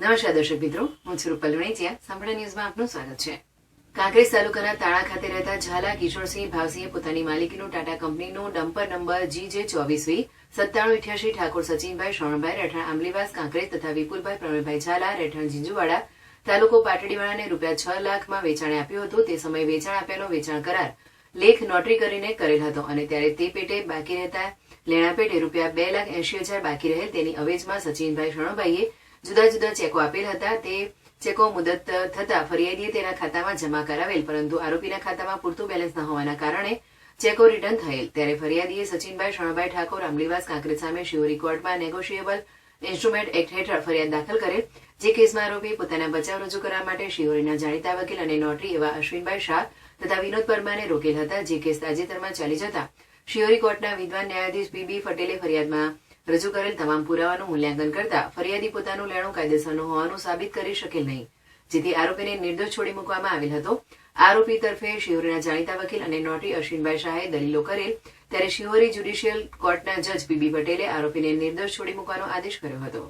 નમસ્કાર દર્શક મિત્રો, હું છું રૂપલ વણેચિયા. સાંભળા ન્યૂઝમાં આપનું સ્વાગત છે. કાંકરેજ તાલુકાના તાણા ખાતે રહેતા ઝાલા કિશોરસિંહ ભાવસિંહે પોતાની માલિકીનું ટાટા કંપનીનું ડમ્પર નંબર GJ24V 9788 ઠાકોર સચિનભાઈ શ્રવણભાઈ રહેઠાણ આંબલીવાસ કાંકરેજ તથા વિપુલભાઈ પ્રવીણભાઈ ઝાલા રહેઠાણ ઝીંઝુવાડા તાલુકો પાટડીવાળાને રૂપિયા 6 લાખમાં વેચાણે આપ્યું હતું. તે સમયે વેચાણ આપ્યાનો વેચાણ કરાર લેખ નોટરી કરીને કરેલ હતો અને ત્યારે તે પેટે બાકી રહેતા લેણા પેટે રૂપિયા 2,80,000 બાકી રહેલ. તેની અવેજમાં સચિનભાઈ શ્રવણભાઈએ જુદા જુદા ચેકો આપેલ હતા. તે ચેકો મુદત થતા ફરિયાદીએ તેના ખાતામાં જમા કરાવેલ, પરંતુ આરોપીના ખાતામાં પૂરતું બેલેન્સ ન હોવાના કારણે ચેકો રિટર્ન થયેલ. ત્યારે ફરિયાદીએ સચિનભાઈ શ્રવણભાઈ ઠાકોર આંબલીવાસ કાંકરેજ સામે શિહોરી કોર્ટમાં નેગોશિયેબલ ઇન્સ્ટ્રુમેન્ટ એક્ટ હેઠળ ફરિયાદ દાખલ કરેલ. જે કેસમાં આરોપી પોતાના બચાવ રજૂ કરવા માટે શિહોરીના જાણીતા વકીલ અને નોટરી એવા અશ્વિનભાઈ શાહ તથા વિનોદ પરમારને રોકેલ હતા. જે કેસ તાજેતરમાં ચાલી જતા શિહોરી કોર્ટના વિદ્વાન ન્યાયાધીશ BB પટેલે ફરિયાદમાં રજૂ કરેલ તમામ પુરાવાનું મૂલ્યાંકન કરતા ફરિયાદી પોતાનું લેણું કાયદેસરનું હોવાનું સાબિત કરી શકેલ નહીં, જેથી આરોપીને નિર્દોષ છોડી મૂકવામાં આવેલ હતો. આરોપી તરફે શિહોરીના જાણીતા વકીલ અને નોટરી અશ્વિનભાઈ શાહે દલીલો કરેલ. ત્યારે શિહોરી જ્યુડિશિયલ કોર્ટના જજ BB પટેલે આરોપીને નિર્દોષ છોડી મૂકવાનો આદેશ કર્યો હતો.